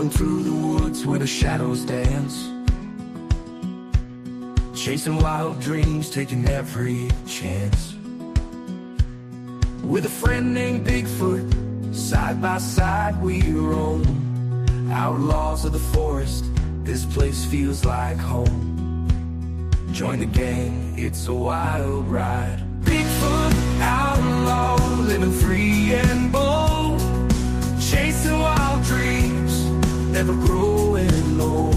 Walking through the woods where the shadows dance, chasing wild dreams, taking every chance. With a friend named Bigfoot, side by side we roam. Outlaws of the forest, this place feels like home. Join the gang, it's a wild ride. Bigfoot, outlaw, living free and bold, chasing wild dreams, never growing old.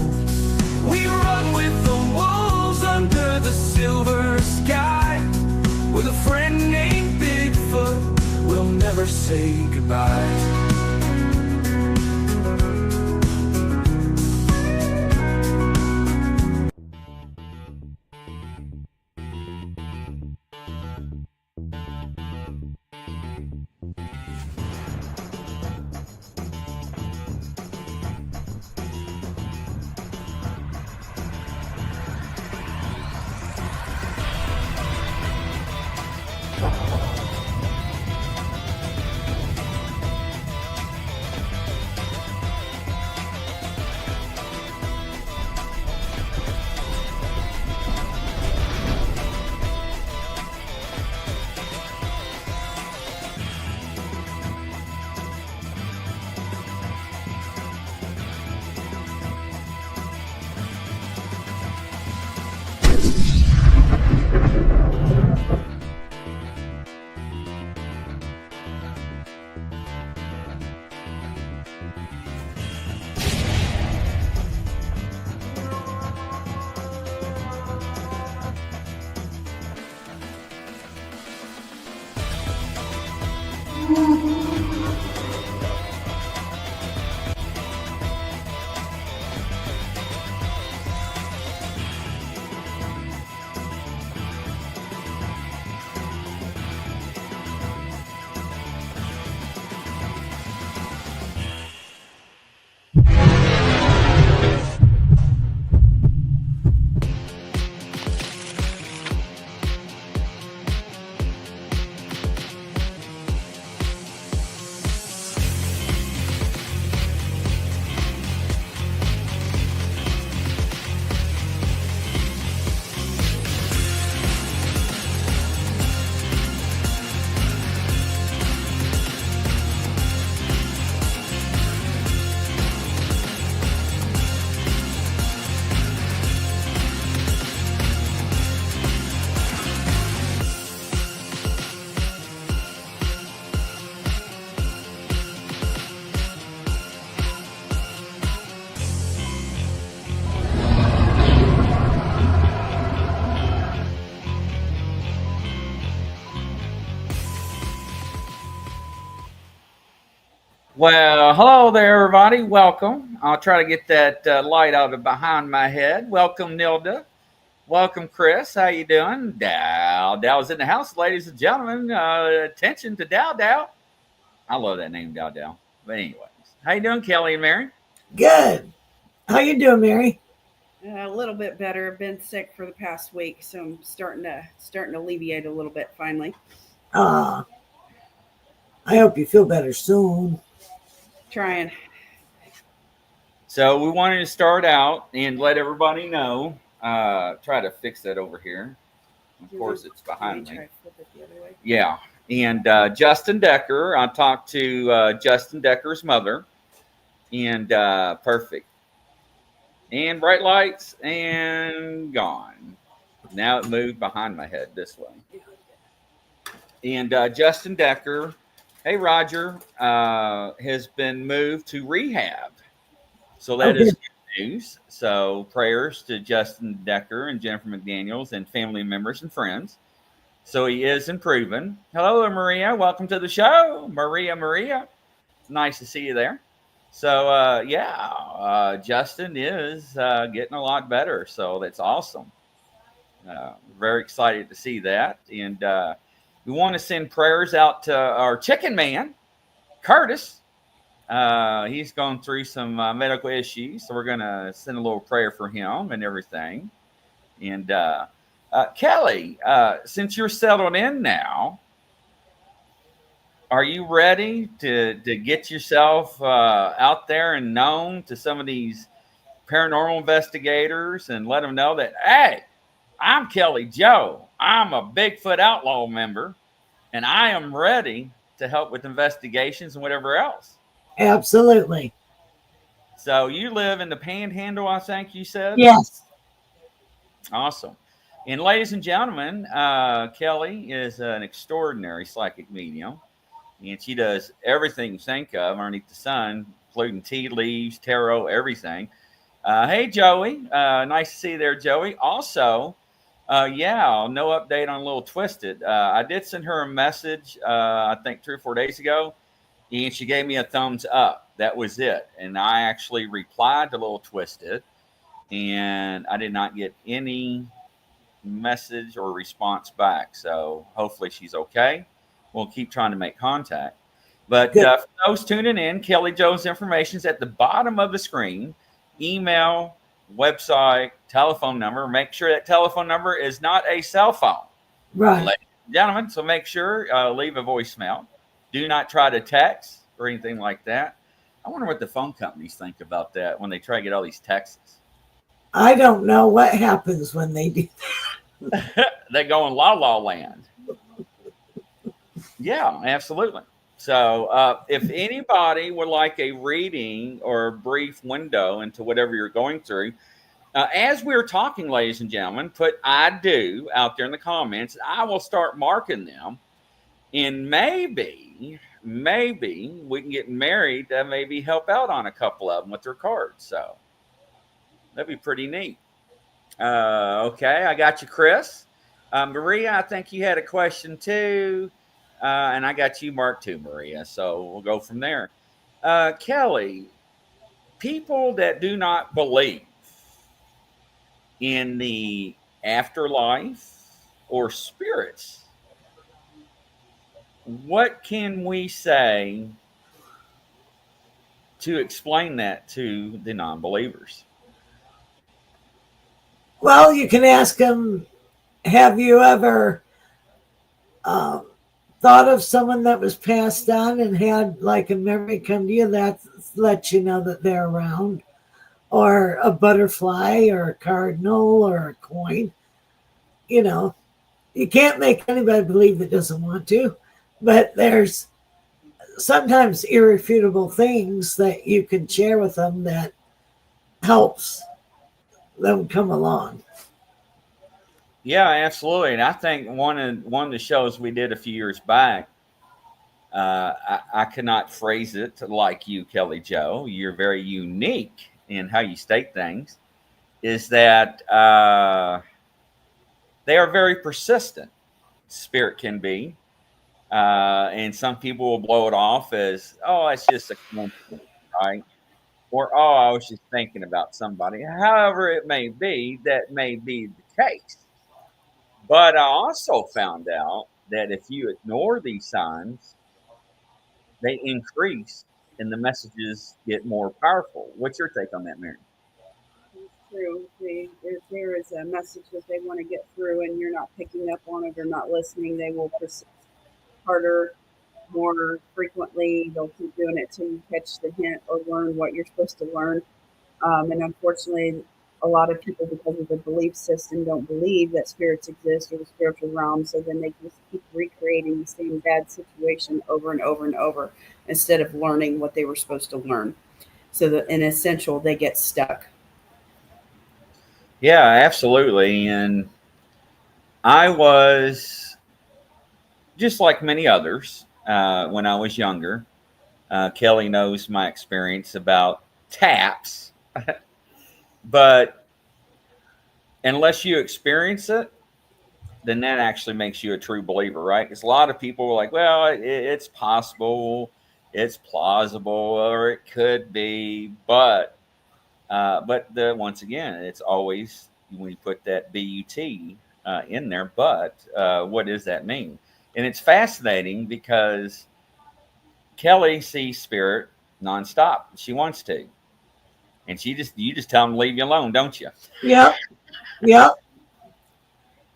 We run with the wolves under the silver sky. With a friend named Bigfoot, we'll never say goodbye. Well, hello there, everybody. Welcome. I'll try to get that light out of behind my head. Welcome, Nilda. Welcome, Chris. How you doing? Dow's in the house, ladies and gentlemen. Attention to Dow. I love that name, Dow. But anyways, how you doing, Kelly and Mary? Good. How you doing, Mary? A little bit better. I've been sick for the past week, so I'm starting to alleviate a little bit finally. I hope you feel better soon. Trying. So we wanted to start out and let everybody know. Try to fix that over here. Of course, it's behind me. Try to flip it the other way. Yeah. And Justin Decker, I talked to Justin Decker's mother, and perfect. And bright lights, and gone. Now it moved behind my head this way. And Justin Decker, hey, Roger, has been moved to rehab. So that is good news. So prayers to Justin Decker and Jennifer McDaniels and family members and friends. So he is improving. Hello, Maria. Welcome to the show. Maria. It's nice to see you there. So, Justin is getting a lot better. So that's awesome. Very excited to see that. And we want to send prayers out to our chicken man, Curtis. He's gone through some medical issues. So we're going to send a little prayer for him and everything. And Kelly, since you're settled in now, are you ready to get yourself out there and known to some of these paranormal investigators and let them know that, hey, I'm Kelly Joe. I'm a Bigfoot Outlaw member, and I am ready to help with investigations and whatever else. Absolutely. So you live in the Panhandle, I think you said? Yes. Awesome. And ladies and gentlemen, Kelly is an extraordinary psychic medium, and she does everything you think of underneath the sun, including tea leaves, tarot, everything. Hey, Joey. Nice to see you there, Joey. Also, yeah, no update on Little Twisted. I did send her a message, I think 3 or 4 days ago, and she gave me a thumbs up. That was it. And I actually replied to Little Twisted, and I did not get any message or response back. So hopefully she's okay. We'll keep trying to make contact. But for those tuning in, Kelly Joe's information is at the bottom of the screen. Email, website, telephone number. Make sure that telephone number is not a cell phone. Right. Ladies and gentlemen, so make sure leave a voicemail. Do not try to text or anything like that. I wonder what the phone companies think about that when they try to get all these texts. I don't know what happens when they do that. They go in la la land. Yeah, absolutely. So if anybody would like a reading or a brief window into whatever you're going through, as we're talking, ladies and gentlemen, put I do out there in the comments. I will start marking them. And maybe we can get married to maybe help out on a couple of them with their cards. So that'd be pretty neat. Okay, I got you, Chris. Maria, I think you had a question too. And I got you marked too, Maria. So we'll go from there. Kelly, people that do not believe in the afterlife or spirits, what can we say to explain that to the non-believers? Well, you can ask them, have you ever thought of someone that was passed on and had like a memory come to you that lets you know that they're around? Or a butterfly or a cardinal or a coin? You know, you can't make anybody believe that doesn't want to, but there's sometimes irrefutable things that you can share with them that helps them come along. Yeah, absolutely. And I think one of the shows we did a few years back, I cannot phrase it like you, Kelly Joe. You're very unique in how you state things. Is that they are very persistent. Spirit can be, and some people will blow it off as, oh, it's just a coincidence, right? Or, oh, I was just thinking about somebody. However it may be, that may be the case. But I also found out that if you ignore these signs, they increase and the messages get more powerful. What's your take on that, Mary? It's true. If there is a message that they want to get through and you're not picking up on it or not listening, they will persist harder, more frequently. They'll keep doing it till you catch the hint or learn what you're supposed to learn. And unfortunately, a lot of people, because of the belief system, don't believe that spirits exist or the spiritual realm. So then they just keep recreating the same bad situation over and over and over instead of learning what they were supposed to learn. So that in essential, they get stuck. Yeah, absolutely. And I was just like many others when I was younger. Kelly knows my experience about taps. But unless you experience it, then that actually makes you a true believer, right? Because a lot of people are like, well, it's possible, it's plausible, or it could be, but once again, it's always when you put that BUT in there. But what does that mean? And it's fascinating because Kelly sees spirit nonstop. She wants to. And you just tell them to leave you alone, don't you? Yep.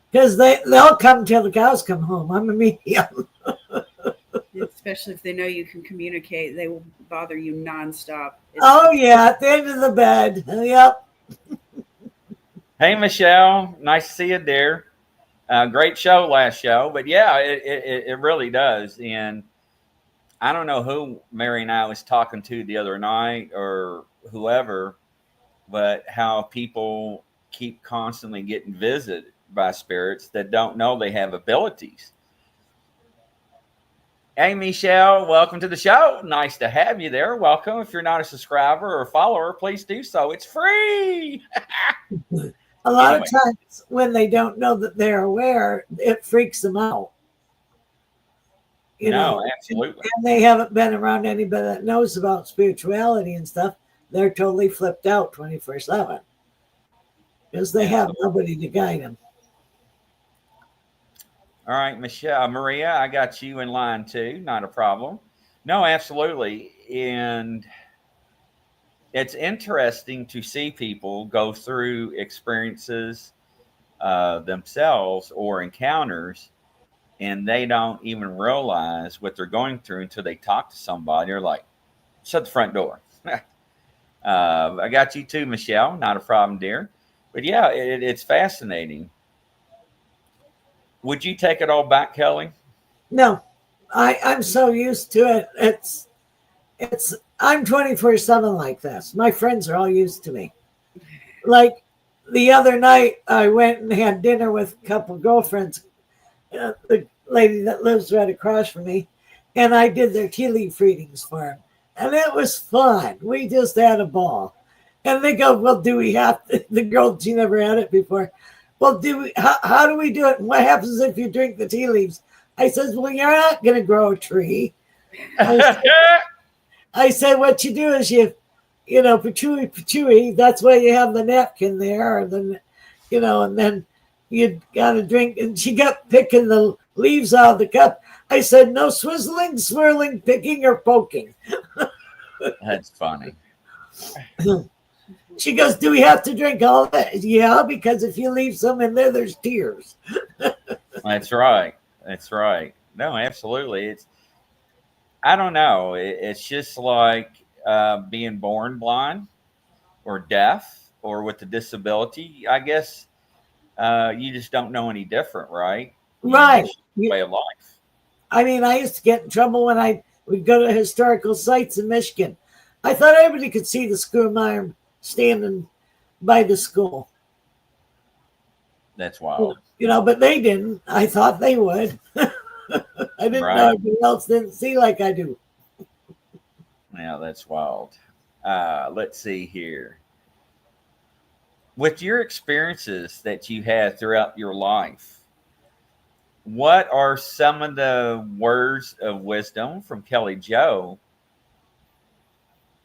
Because they'll come till the cows come home. I'm a medium. It's especially if they know you can communicate, they will bother you nonstop. Oh yeah, at the end of the bed. Yep. Hey, Michelle, nice to see you there. Great show last show, but yeah, it really does. And I don't know who Mary and I was talking to the other night or whoever, but how people keep constantly getting visited by spirits that don't know they have abilities. Hey, Michelle, welcome to the show. Nice to have you there. Welcome. If you're not a subscriber or follower, please do so. It's free. A lot Anyway. of times when they don't know that they're aware, it freaks them out. You know, Absolutely. and they haven't been around anybody that knows about spirituality and stuff. They're totally flipped out 24/7 because they have nobody to guide them. All right, Michelle, Maria, I got you in line too. Not a problem. No, absolutely. And it's interesting to see people go through experiences themselves or encounters, and they don't even realize what they're going through until they talk to somebody. They're like, shut the front door. I got you too, Michelle. Not a problem, dear. But yeah, it's fascinating. Would you take it all back, Kelly? No, I'm so used to it. I'm 24/7 like this. My friends are all used to me. Like the other night, I went and had dinner with a couple of girlfriends, the lady that lives right across from me, and I did their tea leaf readings for them. And it was fun. We just had a ball. And they go, well, do we have to? The girl, she never had it before. Well, how do we do it? And what happens if you drink the tea leaves? I says, well, you're not going to grow a tree. I said, what you do is patooey, that's why you have the napkin there, and then you got to drink. And she got picking the leaves out of the cup. I said, no swizzling, swirling, picking, or poking. That's funny. She goes, do we have to drink all of it? Yeah, because if you leave some in there, there's tears. That's right. That's right. No, absolutely. I don't know. It's just like being born blind or deaf or with a disability. I guess you just don't know any different, right? Right. Way of life. I mean, I used to get in trouble when I would go to historical sites in Michigan. I thought everybody could see the screw iron standing by the school. That's wild. But they didn't. I thought they would. I didn't know everybody else didn't see like I do. Yeah, that's wild. Let's see here. With your experiences that you had throughout your life, what are some of the words of wisdom from Kelly Jo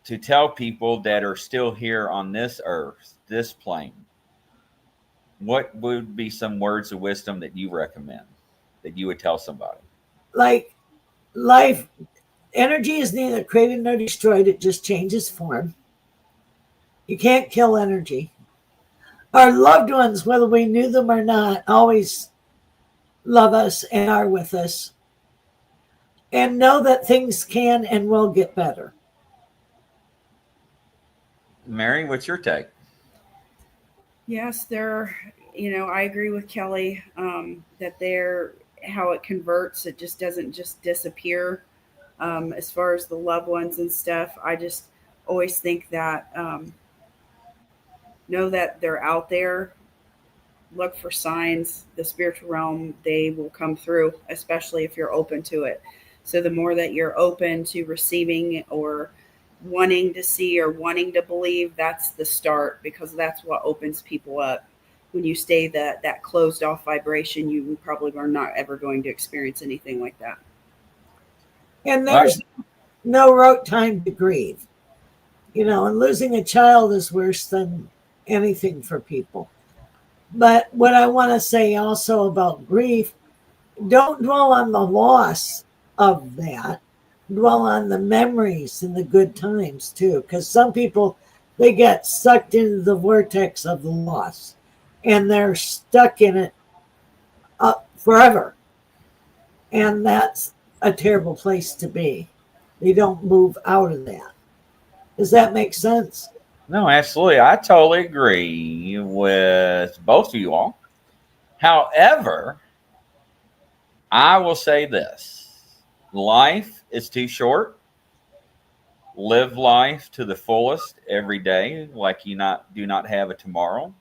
to tell people that are still here on this earth, this plane? What would be some words of wisdom that you recommend, that you would tell somebody? Like life, energy is neither created nor destroyed. It just changes form. You can't kill energy. Our loved ones, whether we knew them or not, always love us and are with us. And know that things can and will get better. Mary, what's your take? Yes, I agree with Kelly that how it converts, it just doesn't just disappear. As far as the loved ones and stuff, I just always think that know that they're out there. Look for signs. The spiritual realm, they will come through, especially if you're open to it. So the more that you're open to receiving or wanting to see or wanting to believe, that's the start, because that's what opens people up. When you stay that closed off vibration, you probably are not ever going to experience anything like that. And there's no rote time to grieve. And losing a child is worse than anything for people. But what I want to say also about grief, don't dwell on the loss of that. Dwell on the memories and the good times too. Because some people, they get sucked into the vortex of the loss. And they're stuck in it forever. And that's a terrible place to be. They don't move out of that. Does that make sense? No, absolutely. I totally agree with both of you all. However, I will say this: life is too short. Live life to the fullest every day, like you not do not have a tomorrow.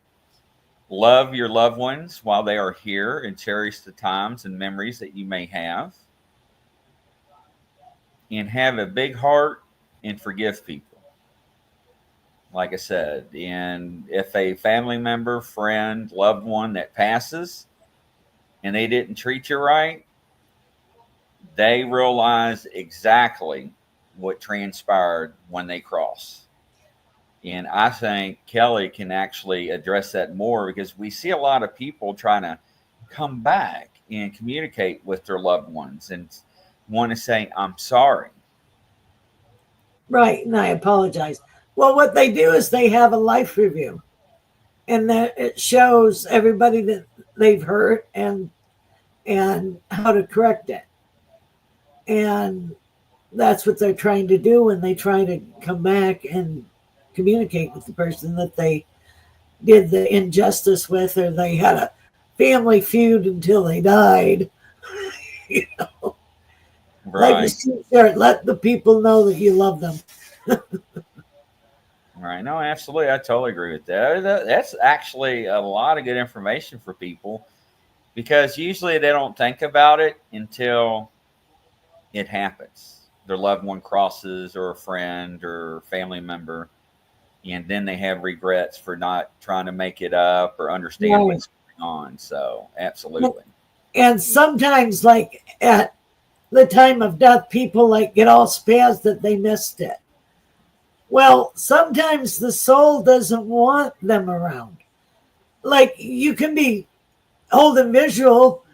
Love your loved ones while they are here and cherish the times and memories that you may have. And have a big heart and forgive people. Like I said, and if a family member, friend, loved one that passes and they didn't treat you right, they realize exactly what transpired when they cross. And I think Kelly can actually address that more because we see a lot of people trying to come back and communicate with their loved ones and want to say, I'm sorry. Right, and I apologize. Well, what they do is they have a life review, and that it shows everybody that they've hurt and how to correct it. And that's what they're trying to do when they try to come back and communicate with the person that they did the injustice with, or they had a family feud until they died. You know, like Right. a t-shirt, let the people know that you love them. Right. No, absolutely. I totally agree with that. That's actually a lot of good information for people because usually they don't think about it until it happens. Their loved one crosses, or a friend or family member, and then they have regrets for not trying to make it up or understand Right. what's going on. So, absolutely. And sometimes, like at the time of death, people like get all spazzed that they missed it. Well, sometimes the soul doesn't want them around. Like you can be holding vigil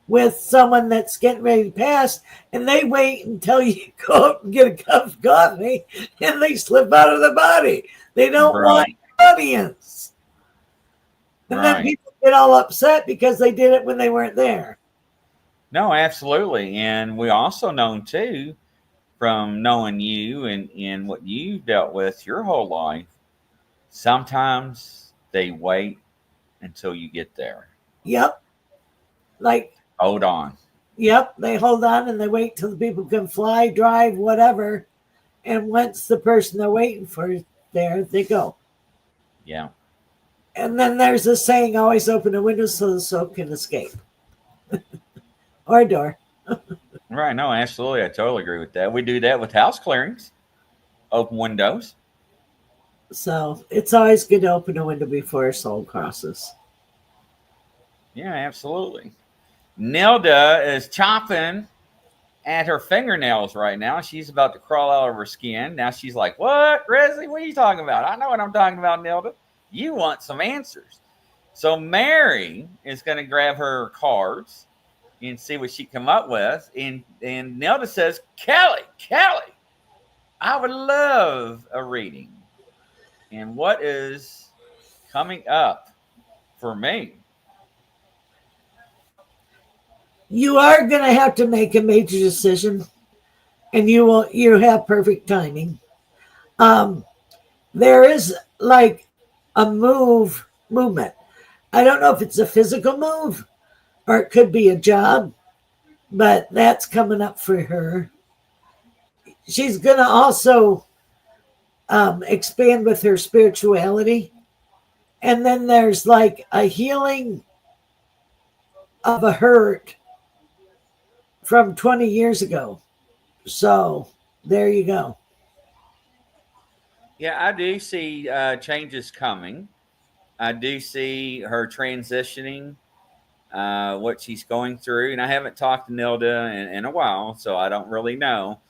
with someone that's getting ready to pass, and they wait until you go up and get a cup of coffee, and they slip out of the body. They don't want Right. audience. And then Right. people get all upset because they did it when they weren't there. No, absolutely. And we also know too, from knowing you and what you've dealt with your whole life, sometimes they wait until you get there. Yep. Like, Hold on. yep, they hold on and they wait till the people can fly, drive, whatever. And once the person they're waiting for is there, they go. Yeah. And then there's a saying, always open a window so the soul can escape. Or a door. Right. No, absolutely. I totally agree with that. We do that with house clearings, open windows. So it's always good to open a window before a soul crosses. Yeah, absolutely. Nelda is chomping at her fingernails right now. She's about to crawl out of her skin. Now she's like, what, Grizzly? What are you talking about? I know what I'm talking about, Nelda. You want some answers. So Mary is going to grab her cards and see what she come up with. And Nelda says, Kelly, I would love a reading. And what is coming up for me? You are going to have to make a major decision, and you have perfect timing. There is like a movement. I don't know if it's a physical move or it could be a job, but that's coming up for her. She's going to also expand with her spirituality. And then there's like a healing of a hurt from 20 years ago. So there you go. Yeah, I do see changes coming. I do see her transitioning, what she's going through. And I haven't talked to Nilda in a while, so I don't really know.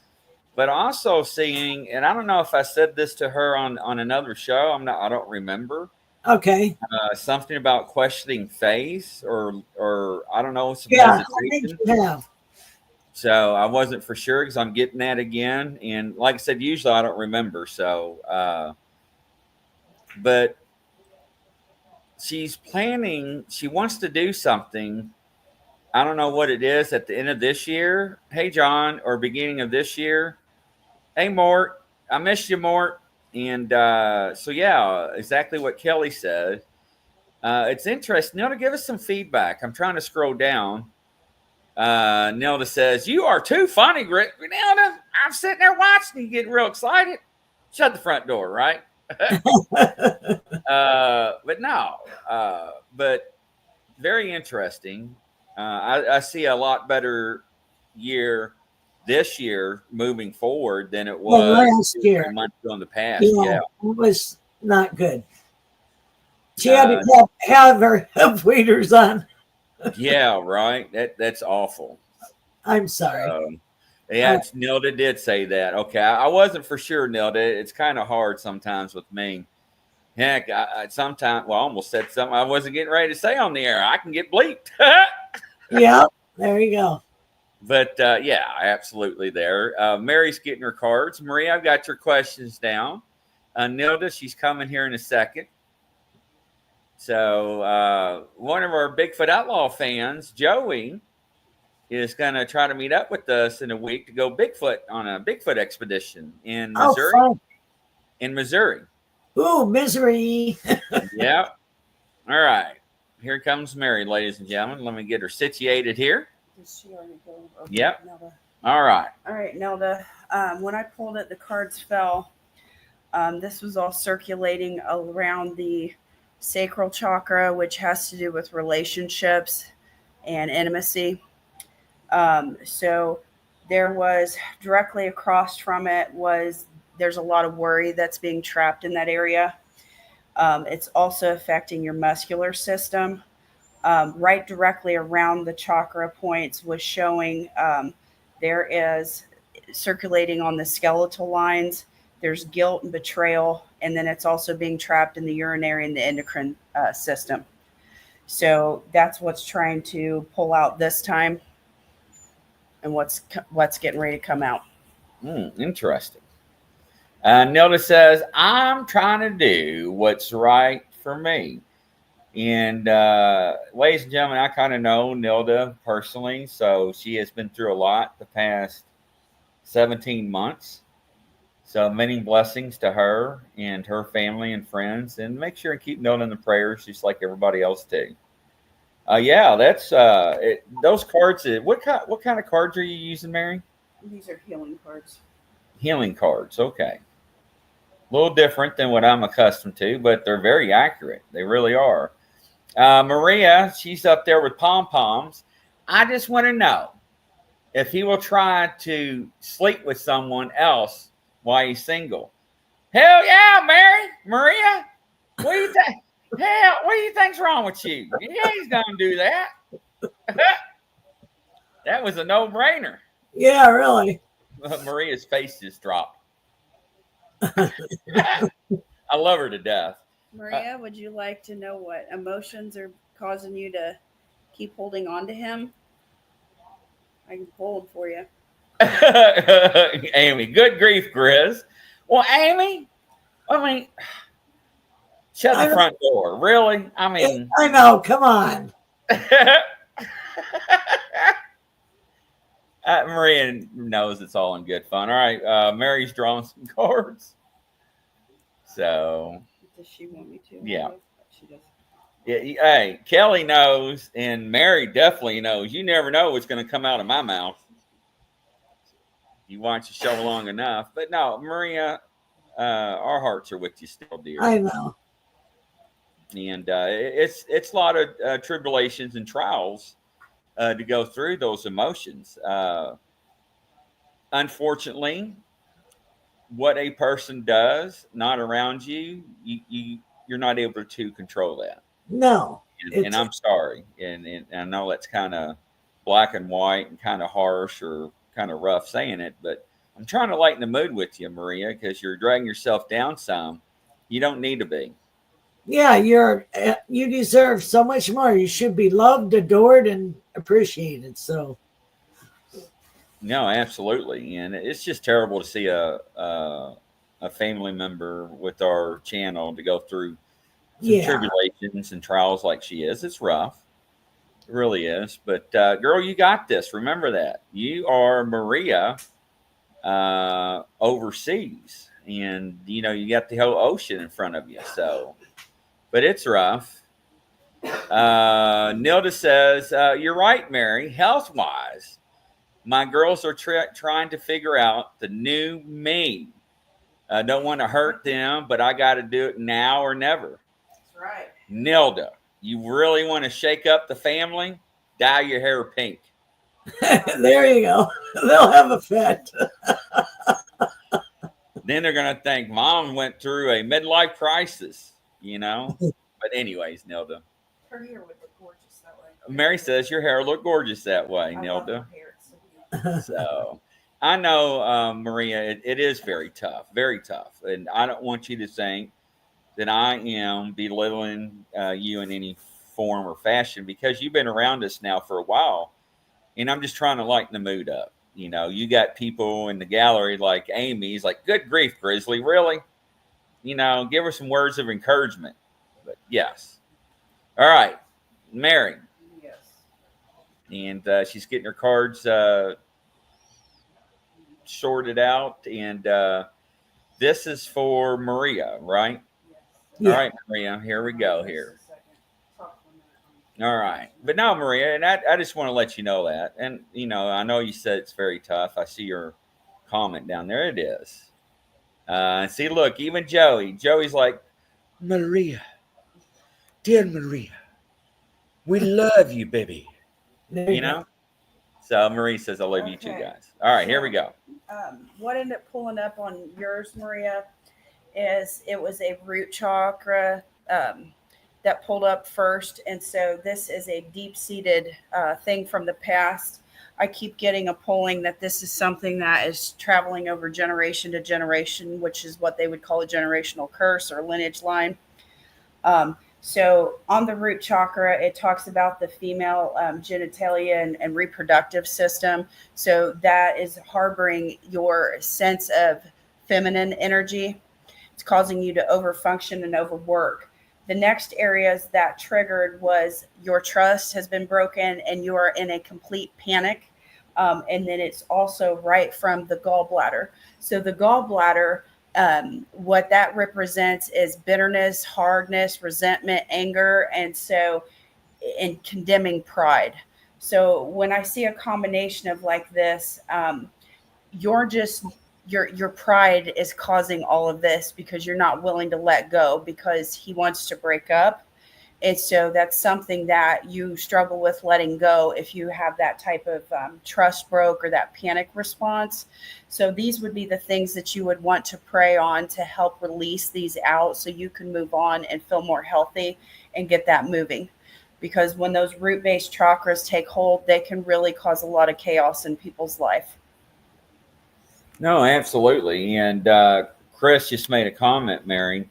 But also seeing, and I don't know if I said this to her on another show. I don't remember. Okay. Something about questioning faith, or I don't know, some Yeah, I think hesitation. you have. So I wasn't for sure because I'm getting that again. And like I said, usually I don't remember. So, but she's planning, she wants to do something I don't know what it is at the end of this year. Hey, John, or beginning of this year. Hey, Mort, I missed you, Mort. And so, yeah, exactly what Kelly said. It's interesting. Nelda, give us some feedback. I'm trying to scroll down. Nelda says, "You are too funny, Nelda. I'm sitting there watching you getting real excited. Shut the front door, right?" But no, but very interesting. I see a lot better year this year moving forward than it Well, was last 2 or 3 year, months ago in the past. yeah, Yeah. it was not good. She had Uh, to have her hip waders on. yeah, right. That's awful. I'm sorry. Yeah, Nilda did say that. Okay, I wasn't for sure, Nilda. It's kind of hard sometimes with me. Heck, I sometimes, well, I almost said something I wasn't getting ready to say on the air. I can get bleeped. Yeah, there you go. But yeah, absolutely there. Mary's getting her cards. Marie, I've got your questions down. Nilda, she's coming here in a second. So one of our Bigfoot Outlaw fans, Joey, is going to try to meet up with us in a week to go Bigfoot on a Bigfoot expedition in Oh, Missouri. fun. In Missouri. Ooh, misery. Yeah. All right. Here comes Mary, ladies and gentlemen. Let me get her situated here. Did she already go? Okay, Yep. Nelda. All right. All right, Nelda. When I pulled it, the cards fell. This was all circulating around the sacral chakra, which has to do with relationships and intimacy. So there was directly across from it there's a lot of worry that's being trapped in that area. It's also affecting your muscular system. Right directly around the chakra points was showing there is circulating on the skeletal lines. There's guilt and betrayal, and then it's also being trapped in the urinary and the endocrine system. So that's what's trying to pull out this time, and what's getting ready to come out. Interesting. Nilda says, "I'm trying to do what's right for me." And ladies and gentlemen, I kind of know Nilda personally, so she has been through a lot the past 17 months. So many blessings to her and her family and friends, and make sure and keep Nilda in the prayers, just like everybody else too. Yeah, that's those cards. What kind of cards are you using, Mary? These are healing cards. Healing cards. Okay. A little different than what I'm accustomed to, but they're very accurate. They really are. Maria, she's up there with pom-poms. I just want to know if he will try to sleep with someone else while he's single. Hell yeah, Maria. What do you think? Hell, what do you think's wrong with you? Yeah, he's gonna do that. That was a no-brainer. Yeah, really. Maria's face just dropped. I love her to death. Maria, would you like to know what emotions are causing you to keep holding on to him? I can hold for you. Amy, good grief, Chris. Well, Amy, I mean, shut the front door. Really? I mean, I know. Come on. Maria knows it's all in good fun. All right, Mary's drawing some cards. So, does she want me to? Yeah. She does. Yeah, hey, Kelly knows, and Mary definitely knows. You never know what's going to come out of my mouth. You watch the show long enough. But no, Maria, our hearts are with you still, dear. I know. And it's a lot of tribulations and trials to go through those emotions. Unfortunately, what a person does not around you, you're not able to control that. No. And I'm sorry. And I know that's kind of black and white and kind of harsh or kind of rough saying it, but I'm trying to lighten the mood with you, Maria, because you're dragging yourself down some. You don't need to be. Yeah, you deserve so much more. You should be loved, adored, and appreciated. So, no, absolutely, and it's just terrible to see a family member with our channel to go through some tribulations and trials like she is. It's rough, It really is. But girl, you got this. Remember that. You are Maria overseas. And you got the whole ocean in front of you. So but it's rough. Nilda says, you're right, Mary. Health wise, my girls are trying to figure out the new me. I don't want to hurt them, but I got to do it now or never. That's right. Nilda, you really want to shake up the family? Dye your hair pink. There you go. They'll have a fit. Then they're going to think mom went through a midlife crisis, But anyways, Nilda. Her hair would look gorgeous that way. Mary says your hair look gorgeous that way, Nilda. So I know, Maria, it is very tough, and I don't want you to think that I am belittling you in any form or fashion, because you've been around us now for a while, and I'm just trying to lighten the mood up. You got people in the gallery like Amy's like, good grief, Grizzly, really? Give her some words of encouragement. But yes. All right, Mary. Yes. And she's getting her cards sorted out, and this is for Maria, right? Yes. Yeah. All right, Maria, here we go here. All right, but no, Maria, and I just want to let you know that, and I know you said it's very tough. I see your comment down there. It is. See, look, even Joey's like, Maria, dear Maria, we love you, baby. So Marie says, I love you too, guys. All right, here we go. What ended up pulling up on yours, Maria, is it was a root chakra that pulled up first. And so this is a deep-seated thing from the past. I keep getting a pulling that this is something that is traveling over generation to generation, which is what they would call a generational curse or lineage line. So on the root chakra, it talks about the female genitalia and reproductive system. So that is harboring your sense of feminine energy. It's causing you to overfunction and overwork. The next areas that triggered was your trust has been broken and you are in a complete panic. And then it's also right from the gallbladder. So the gallbladder, what that represents is bitterness, hardness, resentment, anger, and condemning pride. So when I see a combination of like this, your pride is causing all of this because you're not willing to let go because he wants to break up. And so that's something that you struggle with letting go if you have that type of trust broke or that panic response. So these would be the things that you would want to pray on to help release these out so you can move on and feel more healthy and get that moving. Because when those root-based chakras take hold, they can really cause a lot of chaos in people's life. No, absolutely. And Chris just made a comment, Mary.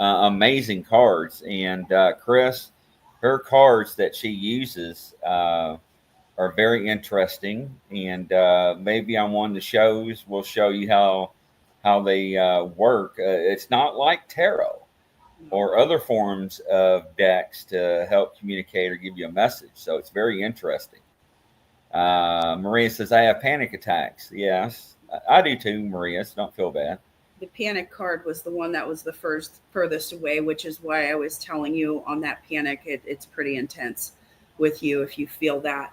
Amazing cards. And Chris, her cards that she uses are very interesting. And maybe on one of the shows, we'll show you how they work. It's not like tarot or other forms of decks to help communicate or give you a message. So it's very interesting. Maria says, I have panic attacks. Yes, I do too, Maria, so don't feel bad. The panic card was the one that was the furthest away, which is why I was telling you on that panic, it's pretty intense with you. If you feel that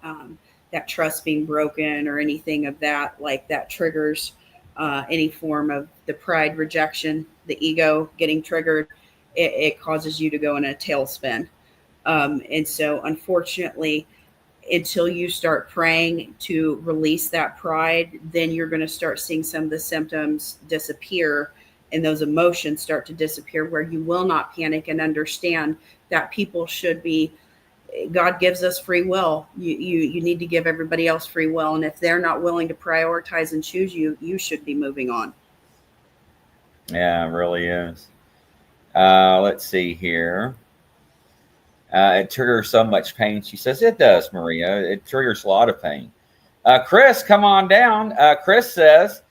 that trust being broken or anything of that, like that triggers any form of the pride rejection, the ego getting triggered, it causes you to go in a tailspin. And so unfortunately, until you start praying to release that pride, then you're going to start seeing some of the symptoms disappear and those emotions start to disappear, where you will not panic and understand that people should be, God gives us free will. You need to give everybody else free will. And if they're not willing to prioritize and choose you, you should be moving on. Yeah, it really is. Let's see here. It triggers so much pain. She says it does, Maria. It triggers a lot of pain. Chris, come on down. Chris says,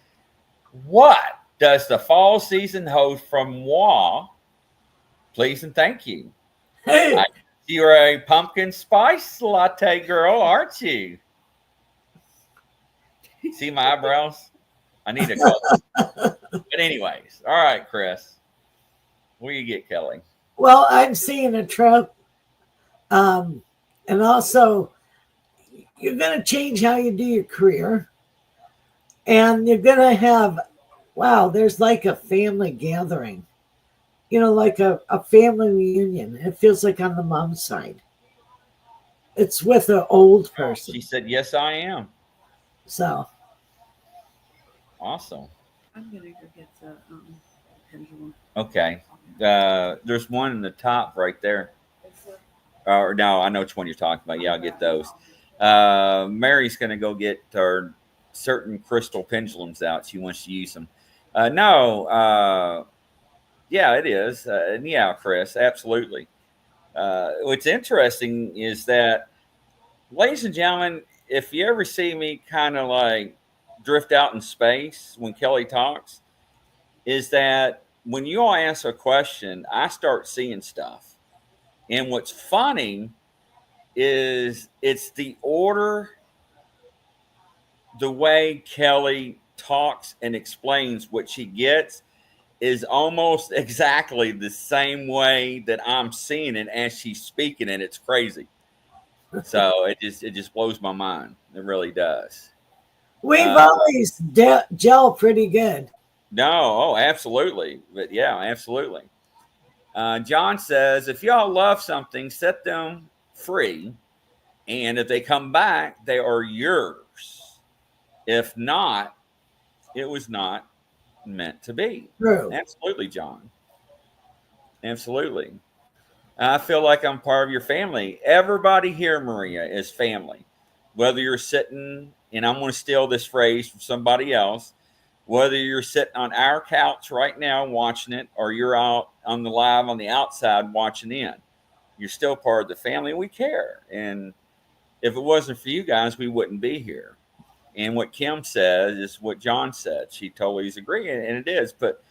what does the fall season hold from moi? Please and thank you. Hey, You're a pumpkin spice latte girl, aren't you? See my eyebrows? I need a color. But anyways, all right, Chris. Where you get, Kelly? Well, I'm seeing a trip. And also, you're going to change how you do your career. And you're going to have, wow, there's like a family gathering, like a family reunion. It feels like on the mom's side. It's with an old person. She said, yes, I am. So. Awesome. I'm going to go get the pendulum. Okay. There's one in the top right there. Or no, I know which one you're talking about. Yeah, I'll get those. Mary's going to go get her certain crystal pendulums out. She wants to use them. Yeah, it is. And yeah, Chris, absolutely. What's interesting is that, ladies and gentlemen, if you ever see me kind of like drift out in space when Kelly talks, is that when you all ask a question, I start seeing stuff. And what's funny is it's the order, the way Kelly talks and explains what she gets is almost exactly the same way that I'm seeing it as she's speaking, and it's crazy. So it just blows my mind. It really does. We've always gel pretty good. No, absolutely. But yeah, absolutely. John says, if y'all love something, set them free. And if they come back, they are yours. If not, it was not meant to be. True. Absolutely, John. Absolutely. I feel like I'm part of your family. Everybody here, Maria, is family. Whether you're sitting, and I'm going to steal this phrase from somebody else, whether you're sitting on our couch right now watching it, or you're out on the live on the outside watching in, you're still part of the family. We care. And if it wasn't for you guys, we wouldn't be here. And what Kim says is what John said. She totally is agreeing, and it is. But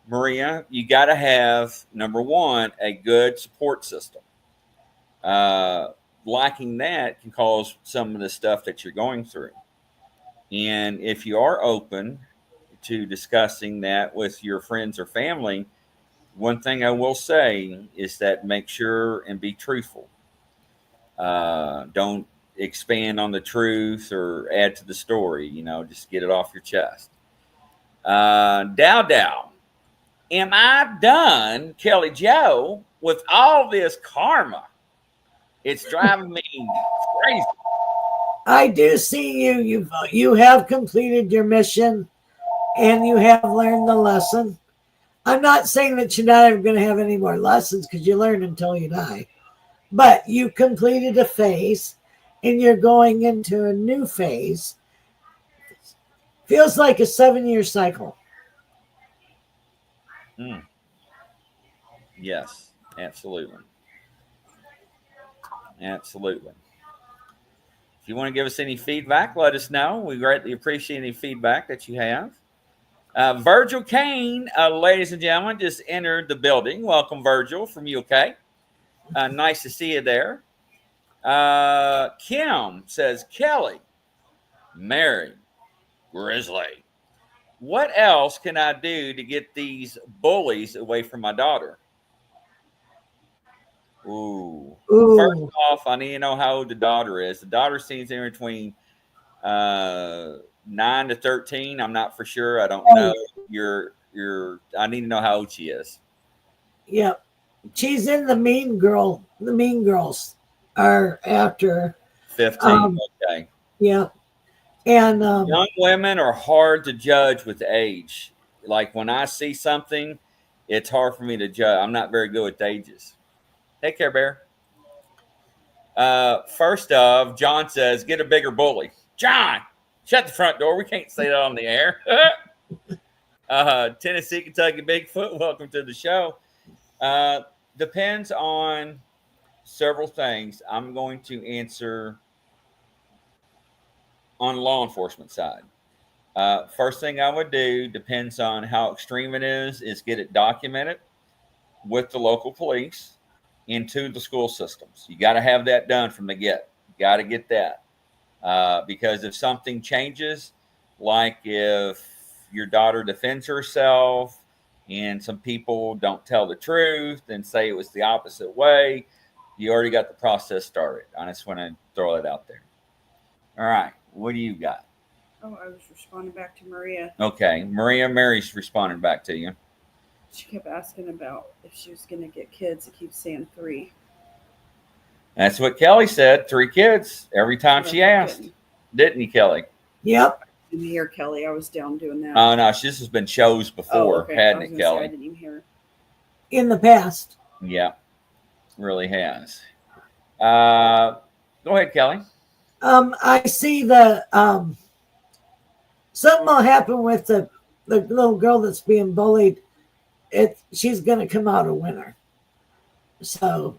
Maria, you got to have, number one, a good support system. Lacking that can cause some of the stuff that you're going through. And if you are open to discussing that with your friends or family, one thing I will say is that make sure and be truthful. Don't expand on the truth or add to the story. Just get it off your chest. Dow. Am I done, Kelly Joe, with all this karma? It's driving me crazy. I do see you. You have completed your mission, and you have learned the lesson. I'm not saying that you're not ever going to have any more lessons, because you learn until you die. But you completed a phase, and you're going into a new phase. Feels like a 7-year cycle. Yes, absolutely. Absolutely. If you want to give us any feedback, let us know. We greatly appreciate any feedback that you have. Virgil Kane, ladies and gentlemen, just entered the building. Welcome, Virgil, from UK. Nice to see you there. Kim says, Kelly, Mary, Grizzly, what else can I do to get these bullies away from my daughter? Ooh. First off, I need to know how old the daughter is. The daughter seems in between 9 to 13. I'm not for sure. I don't know. I need to know how old she is. Yep. She's in the Mean Girls are after 15. Okay. Yeah. And young women are hard to judge with age. Like when I see something, it's hard for me to judge. I'm not very good with ages. Take care, Bear. First off, John says, get a bigger bully. John, shut the front door. We can't say that on the air. Tennessee, Kentucky Bigfoot, welcome to the show. Depends on several things. I'm going to answer on law enforcement side. First thing I would do, depends on how extreme it is get it documented with the local police. into the school systems. You got to have that done from the get. You got to get that. Because if something changes, like if your daughter defends herself and some people don't tell the truth and say it was the opposite way, you already got the process started. I just want to throw it out there. All right. What do you got? Oh, I was responding back to Maria. Okay. Mary's responding back to you. She kept asking about if she was going to get kids. It keeps saying 3. That's what Kelly said. 3 kids every time she asked. Didn't you, Kelly? Yep. I didn't hear Kelly. I was down doing that. Oh, no. This has been shows before, okay. hadn't it, Kelly? I didn't even hear. In the past. Yeah. Really has. Go ahead, Kelly. I see the something will happen with the little girl that's being bullied. She's going to come out a winner. So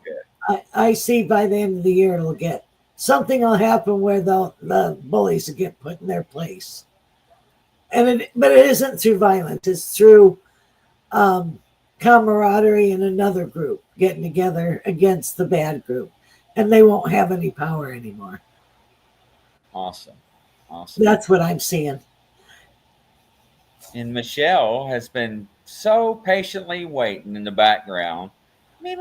I see by the end of the year it'll get something will happen where the bullies will get put in their place. But it isn't through violence. It's through camaraderie and another group getting together against the bad group, and they won't have any power anymore. Awesome. That's what I'm seeing. And Michelle has been so patiently waiting in the background. Me.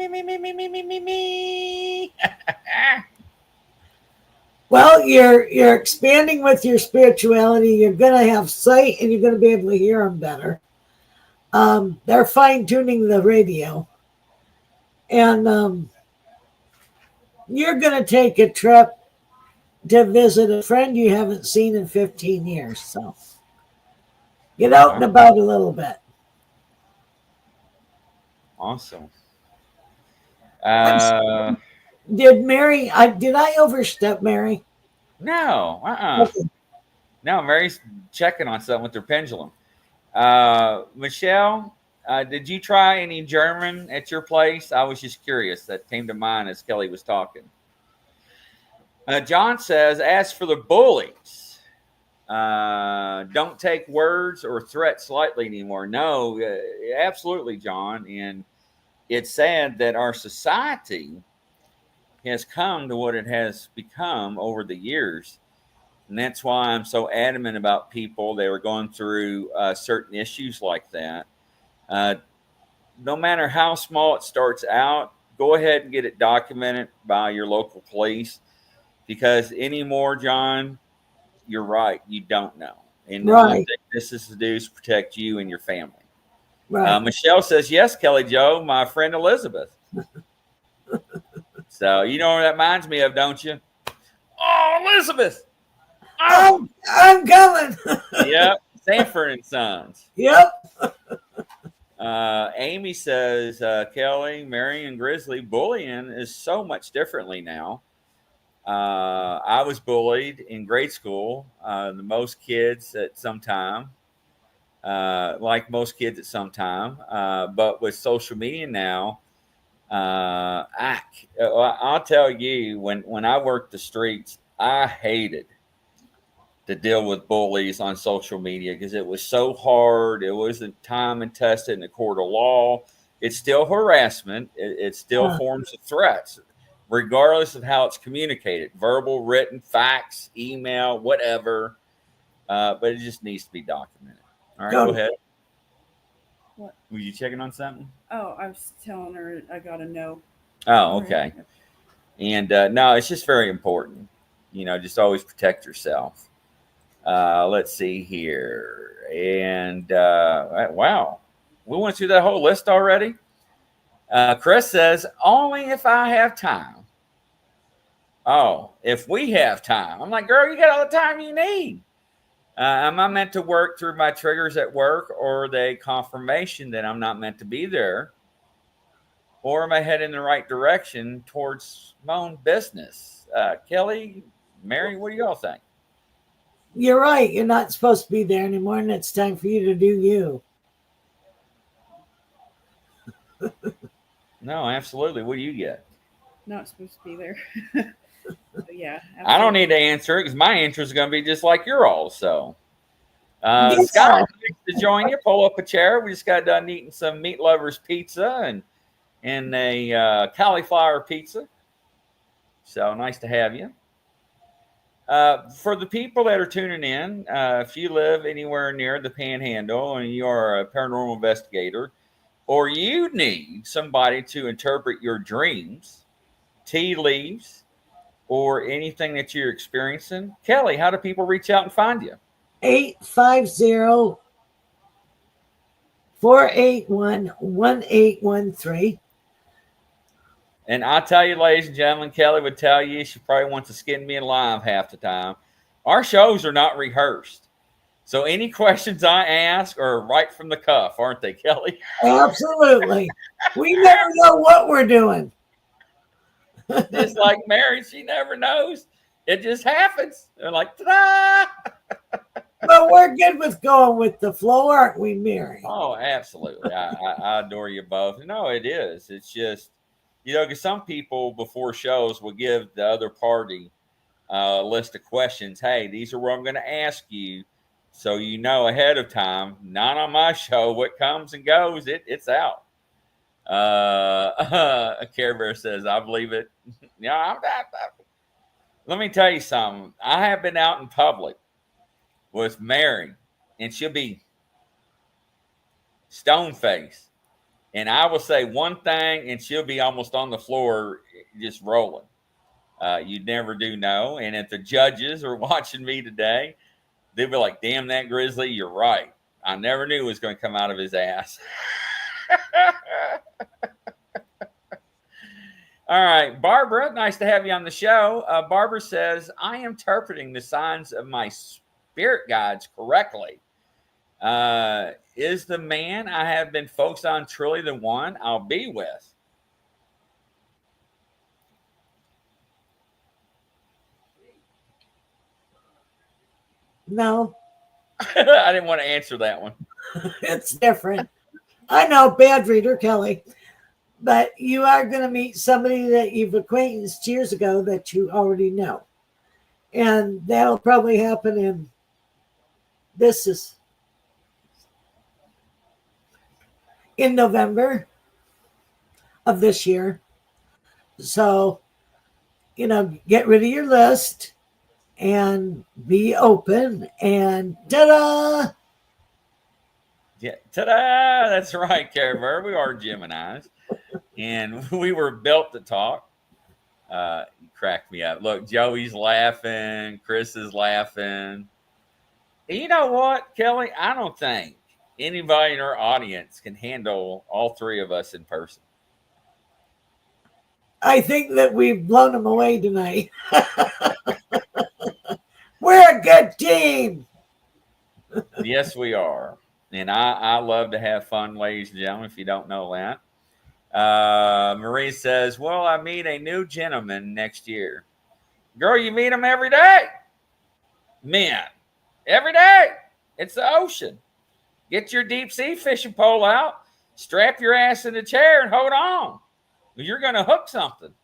Well, you're expanding with your spirituality. You're going to have sight, and you're going to be able to hear them better. They're fine-tuning the radio. And you're going to take a trip to visit a friend you haven't seen in 15 years. So get out and about a little bit. Awesome. Did I overstep, Mary? No. Okay. No, Mary's checking on something with her pendulum. Michelle, did you try any German at your place? I was just curious. That came to mind as Kelly was talking. John says, as for the bullies, don't take words or threats lightly anymore. No, absolutely, John. And it's sad that our society has come to what it has become over the years. And that's why I'm so adamant about people that are going through certain issues like that. No matter how small it starts out, go ahead and get it documented by your local police. Because anymore, John, you're right. You don't know. And the only thing this is to do is protect you and your family. Right. Michelle says, yes, Kelly Joe, my friend Elizabeth. So you know what that reminds me of, don't you? Oh, Elizabeth. Oh, I'm coming. Yep. Sanford and Sons. Yep. Amy says, Kelly, Mary, and Grizzly, bullying is so much differently now. I was bullied in grade school, the most kids at some time, like most kids at some time. But with social media now, I'll tell you, when I worked the streets, I hated to deal with bullies on social media because it was so hard. It wasn't time and tested in the court of law. It's still harassment. It still forms of threats, regardless of how it's communicated, verbal, written, fax, email, whatever. But it just needs to be documented. All right, go ahead. What? Were you checking on something? Oh, I was telling her I got to know. Oh, okay. And no, it's just very important. You know, just always protect yourself. Let's see here. And wow, we went through that whole list already. Chris says, only if I have time. Oh, if we have time. I'm like, girl, you got all the time you need. Am I meant to work through my triggers at work, or are they confirmation that I'm not meant to be there? Or am I heading in the right direction towards my own business? Kelly, Mary, what do y'all think? You're right. You're not supposed to be there anymore, and it's time for you to do you. No, absolutely. What do you get? Not supposed to be there. Yeah. Absolutely. I don't need to answer it because my answer is going to be just like your all. So, Yes, Scott, to join you, pull up a chair. We just got done eating some Meat Lovers pizza, and and a cauliflower pizza. So nice to have you. For the people that are tuning in, if you live anywhere near the Panhandle and you are a paranormal investigator, or you need somebody to interpret your dreams, tea leaves, or anything that you're experiencing, Kelly, how do people reach out and find you? 850-481-1813. And I tell you, ladies and gentlemen, Kelly would tell you she probably wants to skin me alive half the time. Our shows are not rehearsed. So any questions I ask are right from the cuff, aren't they, Kelly? Absolutely. We never know what we're doing. Just like Mary, she never knows. It just happens. They're like, ta-da! But we're good with going with the flow, aren't we, Mary? Oh, absolutely. I adore you both. No, it is. It's just, because some people before shows will give the other party a list of questions. Hey, these are what I'm going to ask you. So you know ahead of time, not on my show, what comes and goes, it's out. Care Bear says, I believe it. Let me tell you something. I have been out in public with Mary, and she'll be stone faced. And I will say one thing, and she'll be almost on the floor just rolling. You never do know. And if the judges are watching me today, they'll be like, damn, that grizzly, you're right. I never knew it was going to come out of his ass. All right, Barbara, nice to have you on the show. Barbara says, I am interpreting the signs of my spirit guides correctly. Is the man I have been focused on truly the one I'll be with? No. I didn't want to answer that one. It's different. I know, bad reader, Kelly. But you are going to meet somebody that you've acquainted years ago that you already know. And that'll probably happen in November of this year. So, get rid of your list and be open and ta-da! Yeah, ta-da! That's right, Care Bear. We are Geminis. And we were built to talk. You cracked me up. Look, Joey's laughing. Chris is laughing. And you know what, Kelly? I don't think anybody in our audience can handle all three of us in person. I think that we've blown them away tonight. We're a good team. Yes, we are. And I love to have fun, ladies and gentlemen, if you don't know that. Marie says, well, I meet a new gentleman next year. Girl, you meet him every day. Men, every day. It's the ocean. Get your deep sea fishing pole out, strap your ass in the chair, and hold on. You're going to hook something.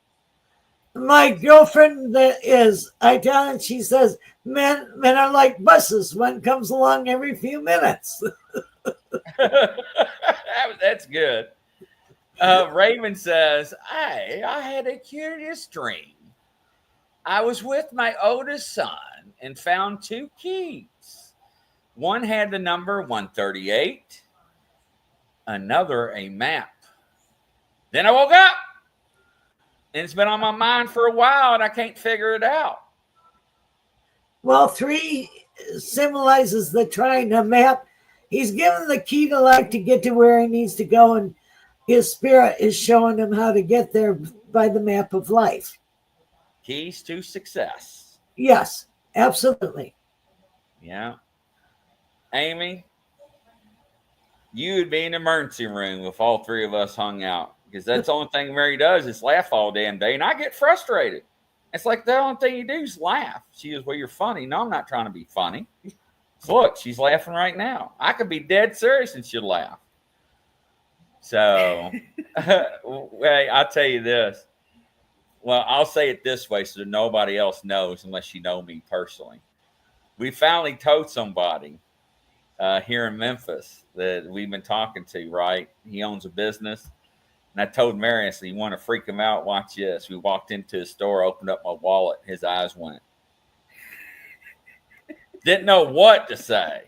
My girlfriend that is Italian, she says, men are like buses. One comes along every few minutes. That's good. Raven says, I had a curious dream. I was with my oldest son and found two keys. One had the number 138, another a map. Then I woke up, and it's been on my mind for a while, and I can't figure it out. Well, 3 symbolizes the trying to map. He's given the key to life to get to where he needs to go, and his spirit is showing him how to get there by the map of life. Keys to success. Yes, absolutely. Yeah. Amy, you would be in the emergency room if all three of us hung out, because that's the only thing Mary does is laugh all damn day, and I get frustrated. It's like the only thing you do is laugh. She goes, well, you're funny. No, I'm not trying to be funny. Look, she's laughing right now. I could be dead serious and she'll laugh. So, hey, I'll tell you this. Well, I'll say it this way so that nobody else knows unless you know me personally. We finally told somebody here in Memphis that we've been talking to, right? He owns a business. And I told Mary, I said, you want to freak him out? Watch this. We walked into the store, opened up my wallet. His eyes went. Didn't know what to say.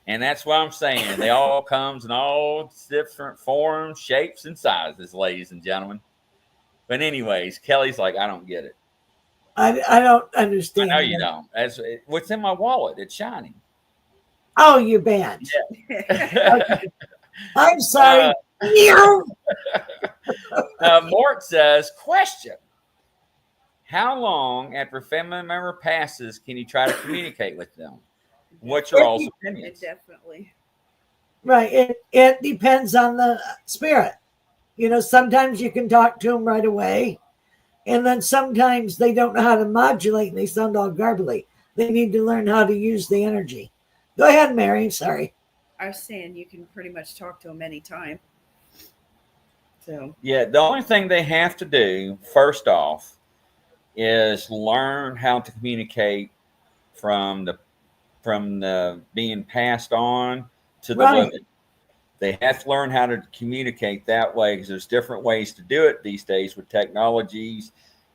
And that's what I'm saying. They all comes in all different forms, shapes, and sizes, ladies and gentlemen. But anyways, Kelly's like, I don't get it. I don't I understand. know you don't. That's what's in my wallet. It's shining. Oh, you're banned. Yeah. Okay. I'm sorry. Meow. Mort says, question. How long after a family member passes can you try to communicate with them? What's your all's opinions? Definitely. Right. It depends on the spirit. You know, sometimes you can talk to them right away. And then sometimes they don't know how to modulate and they sound all garbly. They need to learn how to use the energy. Go ahead, Mary. Sorry. I was saying you can pretty much talk to them anytime. So Yeah, the only thing they have to do, first off, is learn how to communicate from the being passed on to the living. They have to learn how to communicate that way because there's different ways to do it these days with technologies,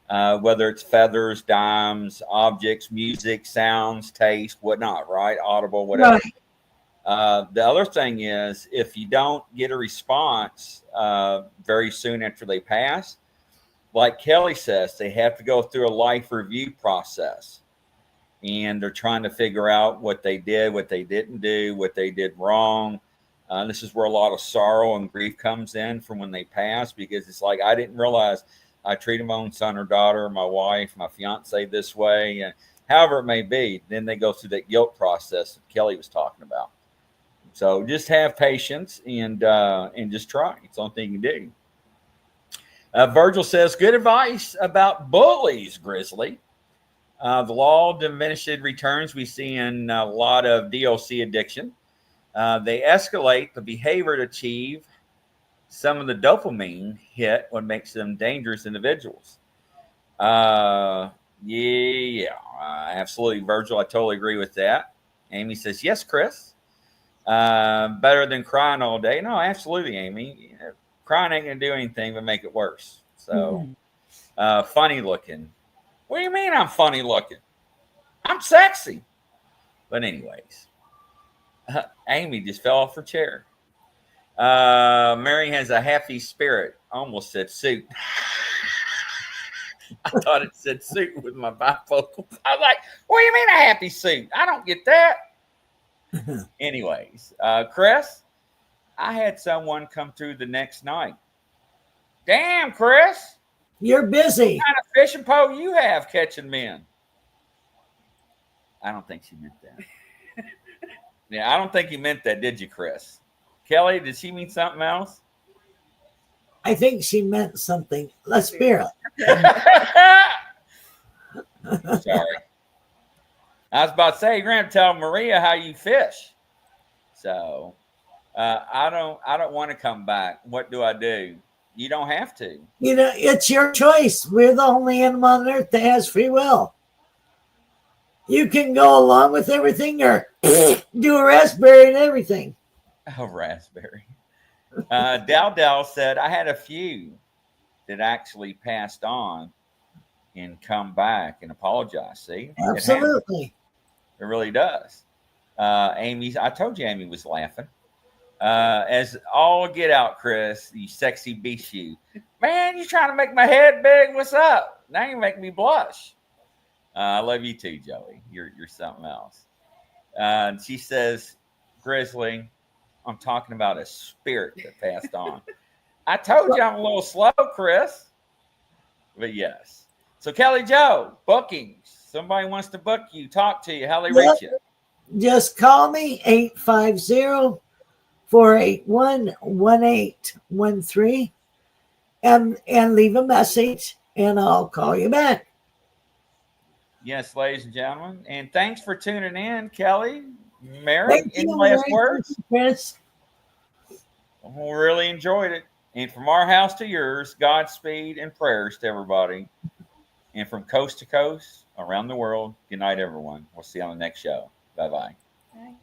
whether it's feathers, dimes, objects, music, sounds, taste, whatnot, right? Audible, whatever. Right. The other thing is if you don't get a response very soon after they pass, like Kelly says, they have to go through a life review process. And they're trying to figure out what they did, what they didn't do, what they did wrong. This is where a lot of sorrow and grief comes in from when they pass, because it's like, I didn't realize I treated my own son or daughter, my wife, my fiance this way, and however it may be. Then they go through that guilt process that Kelly was talking about. So just have patience and just try. It's the only thing you can do. Virgil says, good advice about bullies, Grizzly. The law of diminishing returns we see in a lot of DLC addiction. They escalate the behavior to achieve some of the dopamine hit, what makes them dangerous individuals. Absolutely, Virgil. I totally agree with that. Amy says, yes, Chris. Better than crying all day. No, absolutely, Amy. Crying ain't going to do anything but make it worse. So, funny looking. What do you mean I'm funny looking? I'm sexy. But anyways, Amy just fell off her chair. Mary has a happy spirit. Almost said suit. I thought it said suit with my bifocals. I was like, what do you mean a happy suit? I don't get that. Anyways, Chris, I had someone come through the next night. Damn, Chris. You're busy. What kind of fishing pole you have catching men? I don't think she meant that. Yeah, I don't think you meant that, did you, Chris? Kelly, did she mean something else? I think she meant something. A spirit. Sorry. I was about to say, you're going to tell Maria how you fish. So I don't want to come back. What do I do? You don't have to. You know, it's your choice. We're the only animal on earth that has free will. You can go along with everything or do a raspberry and everything. Oh, raspberry. Dal said, I had a few that actually passed on and come back and apologize. See? Absolutely. It really does. I told you Amy was laughing. As all get out, Chris, you sexy beast you. Man, you trying to make my head big? What's up? Now you make me blush. I love you too, Joey. You're something else. She says, Grizzly, I'm talking about a spirit that passed on. I told you I'm a little slow, Chris. But yes. So Kelly Joe, bookings. Somebody wants to book you, talk to you. How they reach you? Just call me 850-481-1813 and leave a message and I'll call you back. Yes, ladies and gentlemen. And thanks for tuning in, Kelly. Mary, Thank any you, last Mary. words? Chris. We really enjoyed it. And from our house to yours, Godspeed and prayers to everybody. And from coast to coast, around the world, good night, everyone. We'll see you on the next show. Bye-bye. Bye.